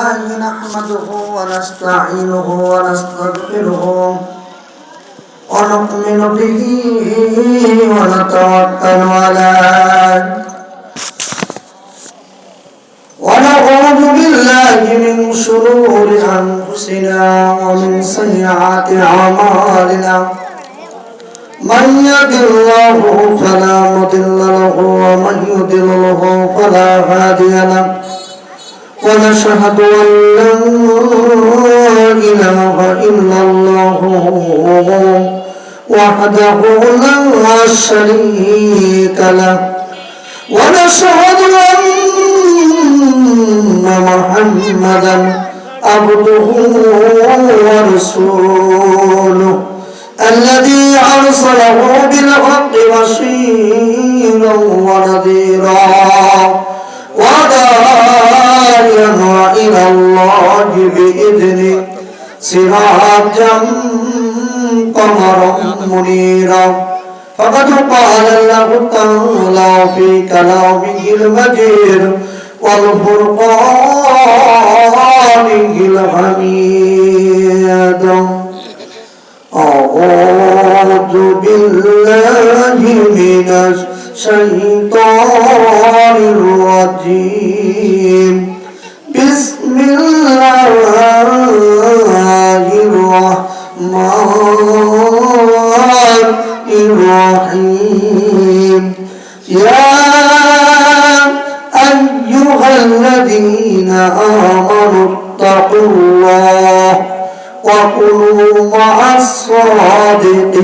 نحمده ونستعينه ونستغفره ونؤمن به ونتوكل عليه ونعوذ بالله من شرور أنفسنا ومن سيئات أعمالنا من يهد الله فلا مضل له ومن يضلل فلا هادي له ونشهد أن لا إله إلا الله وحده لا شريك له ونشهد أن محمدا عبده ورسوله الذي أرسله بالحق بشيرا ونذيرا وداعيا إلى الله بإذنه سراجا قمرا منيرا فقد قال الله تعالى في كلامه المجيد والفرقانه الحميد أعوذ بالله من الشيطان الرجيم بسم الله الرحمن الرحيم يا أيها الذين آمنوا اتقوا الله وكونوا مع الصادقين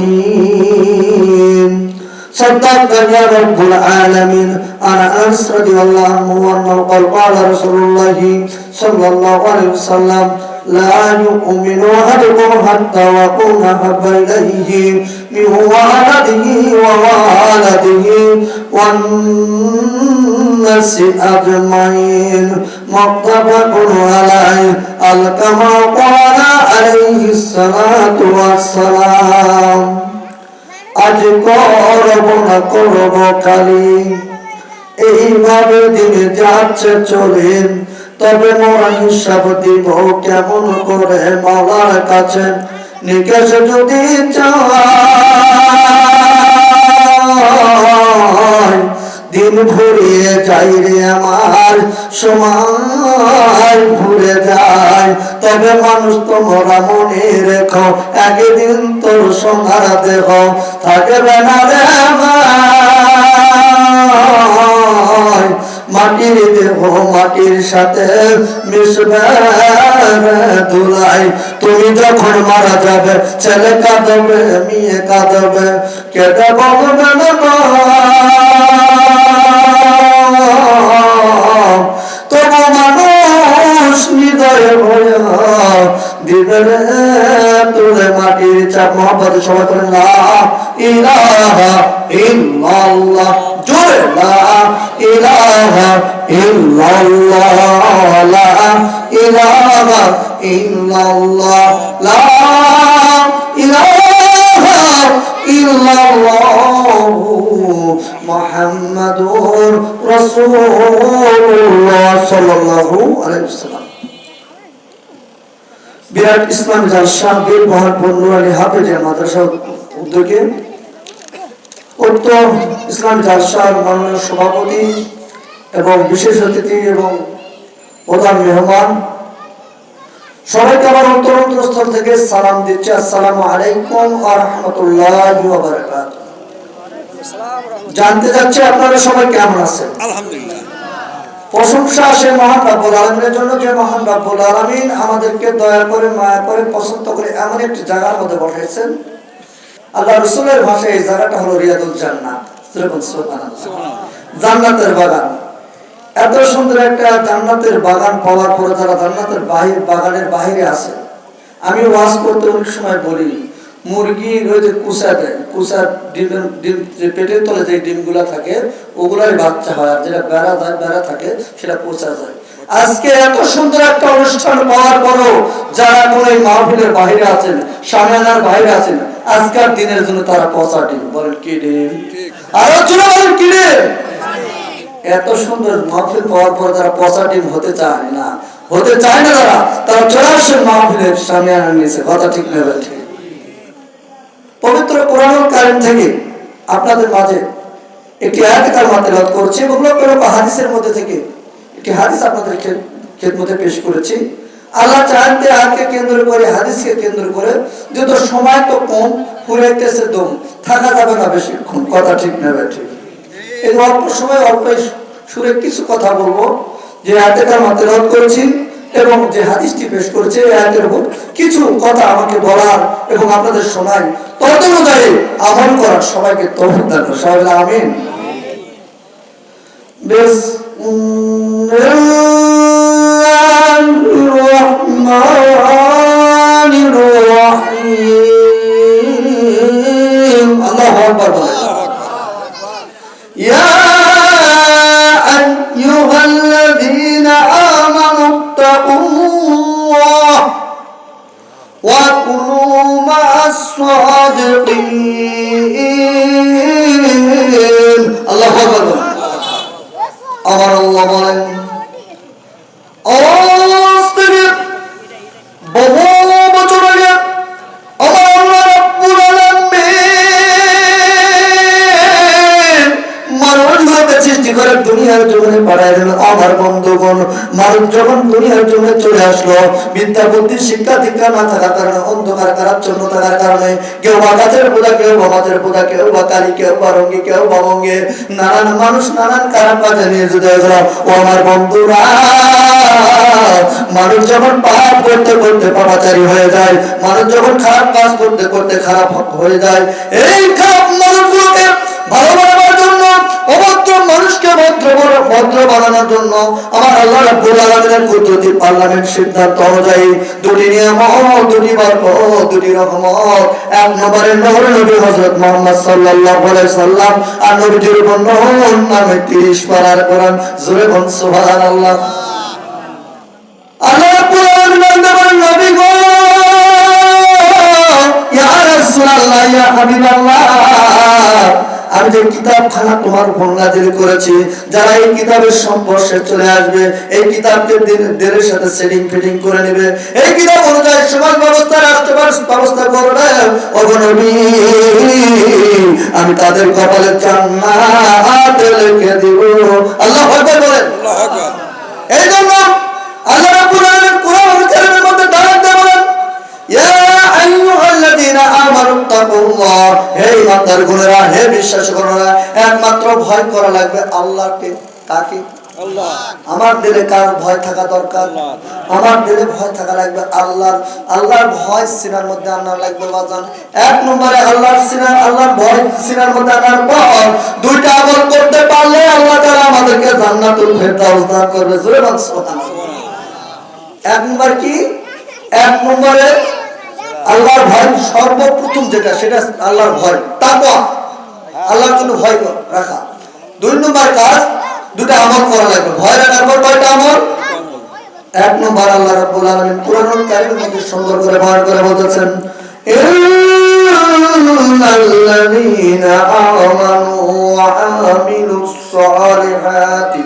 صدق يا رب العالمين أنا أنس رضي الله عنه وأنه قال رسول الله صلى الله عليه وسلم لا يؤمن أحدكم حتى يكون أحب إليه من ولده ووالده والناس أجمعين متفق عليه كما قال عليه الصلاة والسلام আজ করব না করব কালি এইভাবে দিনে যাচ্ছে চলেন তবে মোরা হিসাব দিব কেমন করে মাওলার কাছে নিকেশ যদি চাই দিন ঘুরিয়ে যাই রে আমার সময় ঘুরে যায় তবে মানুষ তোমরা মনে রেখো একদিন তোর সোনার দেহ থাকবে না রে মাটির দেহ মাটির সাথে মিশবে ধুলাই তুমি যখন মারা যাবে ছেলে কাঁদবে মেয়ে কাঁদবে কেটে বলবে না তবু মানুষ হৃদয়ে ভয়া দিবে রে তুলে মাটির চাপ মহব্বত সবাই করে লা ইলাহা ইল্লাল্লাহ জোরে লা ইলাহা ইল্লাল্লাহ লা ইলাহা ইল্লাল্লাহ লা ইলাহা ইল্লাল্লাহ মুহাম্মাদুর রাসূলুল্লাহ সাল্লাল্লাহু আলাইহি ওয়াসাল্লাম বিরাট ইসলাম জালসা বীর বহরপুর নুরানি হাফেজের মাদ্রাসা উদ্যোগে উত্তর ইসলাম জালসার মাননীয় সভাপতি এবং বিশেষ অতিথি এবং প্রধান মেহমান সবাইকে আমার অন্তরস্থল থেকে সালাম দিচ্ছি আসসালামু আলাইকুম ওয়া রাহমাতুল্লাহি ওয়া বারাকাতুহু জানতে যাচ্ছি আপনারা সবাই কেমন আছেন আলহামদুলিল্লাহ প্রশংসা আসে মহান রব্বুল আলামিনের জন্য যে মহান রব্বুল আলামিন আমাদেরকে দয়া করে মায়া করে পছন্দ করে এমন একটি জায়গার মধ্যে বসাইছেন আল্লাহ রাসূলের ভাষায় এই জায়গাটা হলো রিয়াদুল জান্নাত সুবহানাল্লাহ জান্নাতের বাগান এত সুন্দর একটা জান্নাতের বাগান পাওয়ার পরে যারা জান্নাতের বাগানের বাইরে আছে আমি ওয়াজ করতে অনেক সময় বলি মুরগির ওই যে কুসা দেয় কুসার ডিম যে পেটের তলে যে ডিমগুলা থাকে ওগুলাই বাচ্চা হয় আর যেটা বেড়া থাকে সেটা কুসা যায় আজকে এত সুন্দর একটা অনুষ্ঠান পাওয়ার পরও যারা কোন এই মাহফিলের বাইরে আছেন সামিয়ানার বাইরে আছেন আজকের দিনের জন্য তারা পচা ডিম বলেন কি ডিম আরো জোরে বলেন কি ডিম এত সুন্দর মাহফিল পাওয়ার পর যারা পচা ডিম হতে চায় না হতে চায় না যারা, তারা চলে আসে মাহফিলের সামনে আনার নিয়েছে। কথা ঠিক না ঠিক? পবিত্র কোরআনুল কারীম থেকে আপনাদের মাঝে একটি আয়াতে কারিমা তেলাওয়াত করছি এবং লক্ষ লক্ষ হাদিসের মধ্যে থেকে একটি হাদিস আপনাদের খেদমতে পেশ করেছি। আল্লাহ চাইতে আয়াতকে কেন্দ্র করে, হাদিসকে কেন্দ্র করে, যত সময় তো কম, ফুরাইতেছে দম, থাকা যাবে না বেশিক্ষণ। কথা ঠিক না ঠিক? এই অল্প সময় অল্প সুরে কিছু কথা বলবো। যে আয়াতে কারিমা তেলাওয়াত করেছি এবং যে হাদিসটি পেশ করেছে, এই আয়াতের উপর কিছু কথা আমাকে বলার এবং আপনাদের শোনাই, তত অনুযায়ী আমল করার সবাইকে তৌফিক দান করুন। সবাই বলে আমিন। বিসমিল্লাহির রহমানির রহিম। আল্লাহু আকবার। ইয়া আইয়ুহাল্লাযীনা আমানু তাকুল্লাহ ওয়া কুনু মা'আস সাদিকিন। আল্লাহু আকবার। আমার আল্লাহ বলেন, বহু বছর আগে আমার আল্লাহ রাব্বুল আলামিন মানুষকে সৃষ্টি করে দুনিয়ার জমিনে পাঠায় দিল। আমার বন্ধুগণ, মানুষ যখন দুনিয়ার জমিনে চলে আসলো, বিদ্যা বুদ্ধি শিক্ষা দীক্ষা না থাকার কারণে, অন্ধকার কারাচ্ছন্ন থাকার কারণে, কেউ বা গাছের পূজা, কেউ বা মাছের পূজা, কেউ বা কালী, কেউ বা রঙ্গি, কেউ বা ভঙ্গে, নানান মানুষ নানান কারণ কাজে নিয়োজিত হয়ে গেল। ও আমার বন্ধুরা, মানুষ যখন পাপ করতে করতে পাপাচারী হয়ে যায়, মানুষ যখন খারাপ কাজ করতে করতে খারাপ হয়ে যায়, এই খারাপ মানুষগুলোকে ভালো বানাবার জন্য, অভদ্র মানুষকে ভদ্র বানানোর জন্য আমার আল্লাহ রাব্বুল আলামিনের কুদরতি পার্লামেন্ট সিদ্ধান্ত অনুযায়ী দুটি নিয়ামত, দুটি বরকত, দুটি রহমত। এক নম্বরে নূর নবী হযরত মুহাম্মদ সাল্লাল্লাহু আলাইহি সাল্লাম, আর নবীজির উপর নূর নামে 30 পারার কোরআন। জোরে বল সুবহানাল্লাহ। আল্লাহ রাব্বুল আলামিন বলেন, নবী গো, ইয়া রাসূলুল্লাহ, ইয়া হাবিবাল্লাহ, আমি যে কিতাবখানা তোমার উপর নাযিল করেছি, যারা এই কিতাবের সংস্পর্শে চলে আসবে, এই কিতাবকে দিনের সাথে সেটিং ফিটিং করে নেবে, এই কিতাব অনুযায়ী সমাজ ব্যবস্থা, রাষ্ট্র ব্যবস্থা করবে, ওগো নবী, আমি তাদের কপালে জান্নাত লিখে দিব। আল্লাহু আকবার বলেন। আল্লাহু আকবার। এই জন্য আল্লাহ রাব্বুল আলামিন কোরআনুল কারীমের মধ্যে ডাক দিয়ে বলেন, ইয়া আইয়ুহাল্লাযীনা আমানু তাকুল্লাহ, হে ঈমানদারগণেরা, হে বিশ্বাসীগণেরা, একমাত্র ভয় করা লাগবে আল্লাহকে। কাকে? আল্লাহ। আমার দিলে কার ভয় থাকা দরকার? আমার দিলে ভয় থাকা লাগবে আল্লাহর। আল্লাহর ভয় সিনার মধ্যে আনা লাগবে বাজান। এক নম্বরে আল্লাহর ভয় সিনার মধ্যে আনার পর দুইটা আমল করতে পারলে আল্লাহ তাআলা আমাদেরকে জান্নাতুল ফেরদাউস দান করবে। জোরে বল সুবহানাল্লাহ। এক নম্বর কি? এক নম্বরে আল্লাহর ভয় সর্বপ্রথম যেটা, সেটা আল্লাহর ভয়, তাকওয়া, আল্লাহর জন্য ভয় রাখা। দুই নম্বর কাজ, দুটো আমল করা লাগবে। ভয় রাখার পর কয়টা আমল? এক নম্বর আল্লাহ রাব্বুল আলামিন কোরআনুল কারীমের মধ্যে সুন্দর করে বয়ান করে বলেছেন, ইন্নাল্লাযীনা আমানু ওয়া আমিলুস সালিহাতি